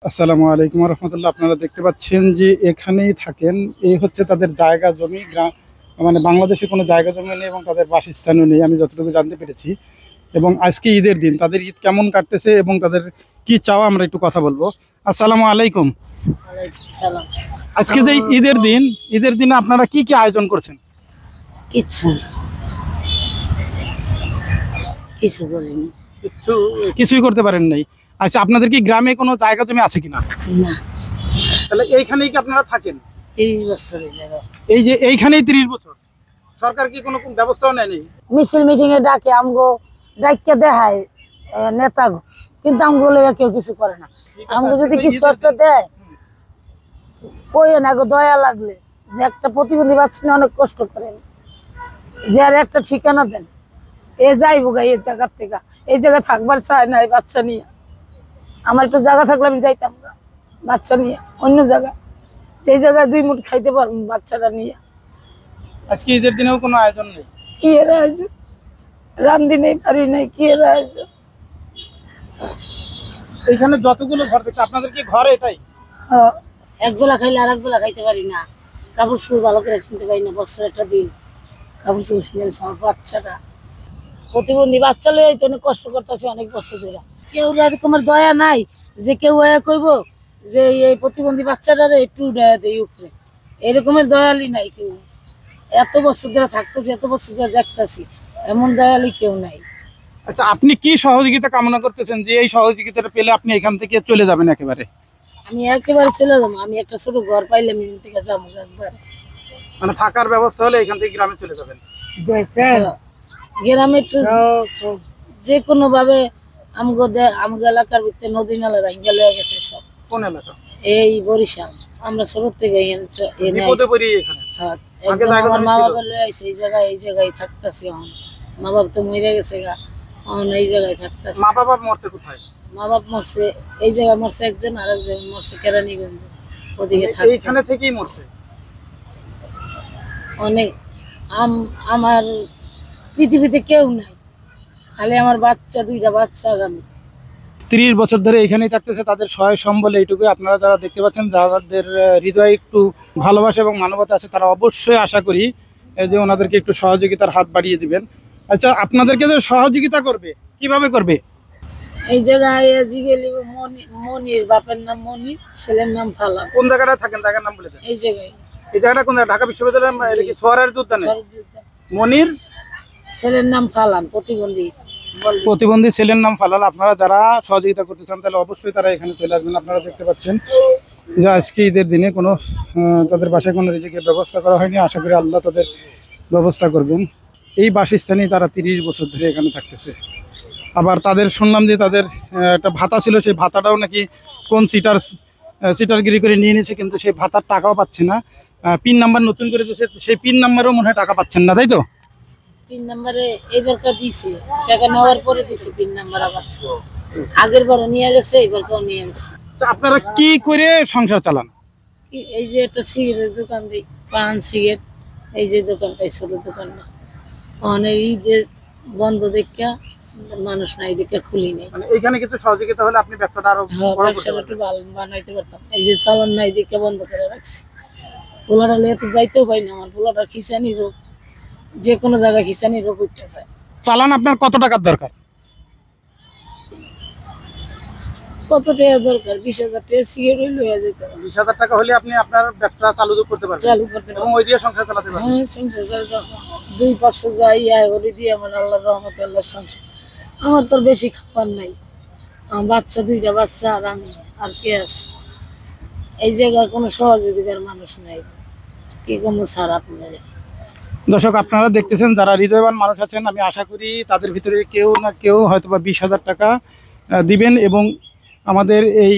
আসসালামু আলাইকুম রহমতুল্লাহ। আপনারা দেখতে পাচ্ছেন যে এখানেই থাকেন। এই হচ্ছে তাদের জায়গা জমি, গ্রাম মানে বাংলাদেশে কোনো জায়গা জমি নেই এবং তাদের বাসস্থানও নেই, আমি যতটুকু জানতে পেরেছি। এবং আজকে ঈদের দিন, তাদের ঈদ কেমন কাটতেছে এবং তাদের কি চাওয়া আমরা একটু কথা বলবো। আসসালামু আলাইকুম। ওয়ালাইকুম সালাম। আজকে যে ঈদের দিনে আপনারা কি কি আয়োজন করছেন? কিচ্ছু কিছু করিনি। কিছুই করতে পারেন নাই। আচ্ছা, আপনাদের কি গ্রামে কোনো জায়গা জমি আছে কিনা? না, তাহলে এইখানেই কি আপনারা থাকেন? 30 বছরের জায়গা। এই যে এইখানেই 30 বছর, সরকার কি কোনো ব্যবস্থাও নেয়নি? মিছিল মিটিং এ ডাকে, আমগো ডাইকে দেখায় নেতা, কিন্তু আমগো লইয়া কেউ কিছু করে না। আমগো যদি কিছু একটা দেয় কইে না গো, দয়া লাগলে যে একটা প্রতিবন্ধী বাচ্চা নিয়ে অনেক কষ্ট করেন, যে আর একটা ঠিকানা দেন, এ যাইবো গা এই জায়গার থেকে। এই জায়গায় থাকবার চায় না এই বাচ্চা নিয়ে। আমার একটু জায়গা থাকলে আমি যাইতাম না বাচ্চা নিয়ে অন্য জায়গায়, সেই জায়গায় 2 মুঠ খাইতে পারবো বাচ্চাটা নিয়ে। আজকে ঈদের দিনেও কোনো আয়োজন নেই? কি এর আয়োজন? রান্ধি নেই, পারি নাই, কি এর আয়োজন? এখানে যতগুলো ঘর দেখছে, আপনাদের কি ঘর এটাই? এক বেলা খাইলে আর এক বেলা খাইতে পারি না, কাপড় চোপড় ভালো করে কিনতে পারি না। বছর একটা দিন কাপড় চোপড় কিনে আমার বাচ্চাটা প্রতিবন্ধী বাচ্চা লই তো অনেক কষ্ট করতেছে অনেক বছর ধরে। কেউ তোমার দয়া নাই যে কেউ কইব যে এই প্রতিবন্ধী বাচ্চাটারে একটু দয়া দেই উপরে, এরকমের দয়ালি নাই কেউ। এত বছর ধরে থাকতেছি, এত বছর ধরে দেখতেছি, এমন দয়ালি কেউ নাই। আচ্ছা, আপনি কি সহযোগিতা কামনা করতেছেন যে এই সহযোগিতাটা পেলে আপনি এখান থেকে চলে যাবেন একেবারে? আমি একেবারে চলে যাবো। আমি একটা ছোট ঘর পাইলাম এখান থেকে যাবো একবারে। মানে থাকার ব্যবস্থা হলে এখান থেকে গ্রামে চলে যাবেন? গ্রামে একটু যে কোনো ভাবে আমগো এলাকার ভিতরে নদী নালা ভাঙ্গা লয়ে গেছে সব। কোন এলাকা? এই বরিশাল। আমরা ছোট থেকে আমার মা বাবা লয়ে আইছে এই জায়গায় থাকতেছি। এখন মা বাবা তো মরে গেছে গা, এখন এই জায়গায় থাকতেছি। মা বাবা মরছে কোথায়? মা বাপ মরছে এই জায়গায় মরছে একজন, আর একজন মরছে কেরানীগঞ্জ, ওদিকে এইখানে থেকেই মরছে অনেক। আমার পৃথিবীতে কেউ নাই, খালি আমার বাচ্চা, 2টা বাচ্চা আর আমি। 30 বছর ধরে এখানেই থাকতেছে, তাদের সহায় সম্বল এইটুকু। আপনারা যারা দেখতে পাচ্ছেন, যাদের হৃদয়ে একটু ভালোবাসা এবং মানবতা আছে, তারা অবশ্যই আশা করি যে ওনাদেরকে একটু সহযোগিতার হাত বাড়িয়ে দিবেন। আচ্ছা, আপনাদেরকে যে সহযোগিতা করবে, কিভাবে করবে? এই জায়গায় মনির বাপের নাম মনির, ছেলের নাম ফালা। কোন জায়গাটায় থাকেন, জায়গার নাম বলে দেন। এই জায়গায়। এই জায়গাটা কোন জায়গা? ঢাকা বিশ্ববিদ্যালয়ের সোয়ারের উদ্যানে। মনির, ছেলের নাম ফালান, প্রতিবন্ধী ছেলের নাম ফালাল। আপনারা যারা সহযোগিতা করতে চান তাহলে অবশ্যই তারা এখানে চলে আসবেন। আপনারা দেখতে পাচ্ছেন যে আজকে ঈদের দিনে কোনো তাদের বাসায় কোনো রিজিকের ব্যবস্থা করা হয়নি। আশা করি আল্লাহ তাদের ব্যবস্থা করবেন। এই বাসস্থানেই তারা 30 বছর ধরে এখানে থাকতেছে। আবার তাদের শুনলাম যে তাদের একটা ভাতা ছিল, সেই ভাতাটাও নাকি কোন সিটারগিরি করে নিয়ে নিয়েছে, কিন্তু সেই ভাতার টাকাও পাচ্ছে না। পিন নাম্বার নতুন করে দিয়েছে, সেই পিন নাম্বারও মনে হয় টাকা পাচ্ছেন না, তাই তো? পিন নাম্বারে এবারকার দিছে, টাকা নেওয়ার পরে দিছে পিন নাম্বার। আবার আগের বারও নিয়ে গেছে, এবারকাও নিয়ে গেছে। আপনারা কি করে সংসার চালান? এই যে একটা সিগারেটের দোকান দিই, পান সিগারেট, এই যে দোকানটাই ছোট দোকানটা অনেক ঈদের বন্ধ দেখা মানুষ নাই দেখে খুলি নেই। মানে এইখানে কিছু সহযোগিতা হলে আপনি ব্যবসাটা আরো ব্যবসাটা একটু ভালো বানাইতে পারতাম। এই যে চালান নাই দেখে বন্ধ করে রাখছি। পোলাটা নিয়ে তো যাইতেও পাই না, আমার পোলাটা খিচানি রোগ, যে কোনো জায়গায় খিচানি রোগ উঠতে যায়। চালান আপনার কত টাকার দরকার? কত টাকা দরকার? 20,000 টাকা সিগারেট লইয়া যেতে। 20,000 টাকা হলে আপনি আপনার ব্যবসা চালু করতে পারবেন, এবং ওই দিয়ে সংসার চালাতে পারবেন। হ্যাঁ, সংসার চালাতে। 2 পাশে যাই ওরে দিয়ে আমার আল্লাহর রহমতে আল্লাহর সংসার। আমার তো বেশি খাবার নাই, আমার বাচ্চা, 2টা বাচ্চা আর আমি, আর কে আছে? এই জায়গায় কোনো সহযোগিতার মানুষ নাই, কি কম ছাড় আপনারা। দর্শক, আপনারা দেখতেছেন যারা হৃদয়বান মানুষ আছেন, আমি আশা করি তাদের ভিতরে কেউ না কেউ হয়তো বা 20,000 টাকা দিবেন, এবং আমাদের এই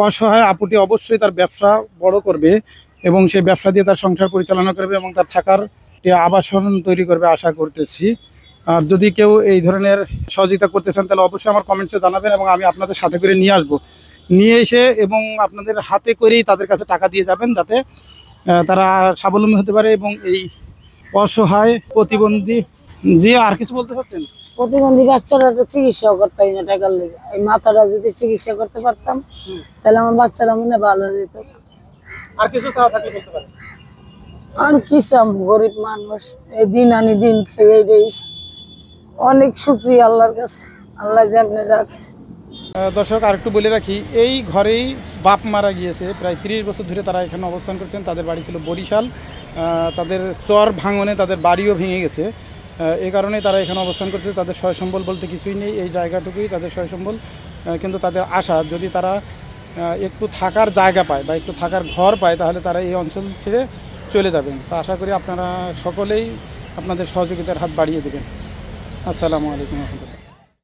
অসহায় আপুটি অবশ্যই তার ব্যবসা বড় করবে এবং সেই ব্যবসা দিয়ে তার সংসার পরিচালনা করবে এবং তার থাকার আবাসন তৈরি করবে আশা করতেছি। আর যদি কেউ এই ধরনের সহযোগিতা করতে চান তাহলে অবশ্যই আমার কমেন্টসে জানাবেন, এবং আমি আপনাদের সাথে করে নিয়ে আসবো, নিয়ে এসে এবং আপনাদের হাতে করেই তাদের কাছে টাকা দিয়ে যাবেন, যাতে তারা স্বাবলম্বী হতে পারে এবং এই অসহায় প্রতিবন্ধী। জি, আর কিছু বলতে চাচ্ছেন? প্রতিবন্ধী বাচ্চারা তো চিকিৎসাও করতে হয় না টাকার লেগে। এই মাথাটা যদি চিকিৎসা করতে পারতাম তাহলে আমার বাচ্চারা মনে ভালো হয়ে যেত। আর কিছু চাওয়া থাকলে বলতে পারেন। আর কি চাম, গরিব মানুষ, এই দিন আনি দিন খেয়ে এই অনেক শুক্রিয়া আল্লাহর কাছে, আল্লাহ যেমনি রাখছে। দর্শক আরেকটু বলে রাখি, এই ঘরেই বাপ মারা গিয়েছে, প্রায় 30 বছর ধরে তারা এখানে অবস্থান করছেন। তাদের বাড়ি ছিল বরিশাল, তাদের চর ভাঙনে তাদের বাড়িও ভেঙে গেছে। এই কারণে তারা এখানে অবস্থান করছে। তাদের সয় সম্বল বলতে কিছুই নেই, এই জায়গাটুকুই তাদের সয় সম্বল। কিন্তু তাদের আশা, যদি তারা একটু থাকার জায়গা পায় বা একটু থাকার ঘর পায় তাহলে তারা এই অঞ্চল ছেড়ে চলে যাবেন। তা আশা করি আপনারা সকলেই আপনাদের সহযোগিতার হাত বাড়িয়ে দেবেন। আসসালামু আলাইকুম।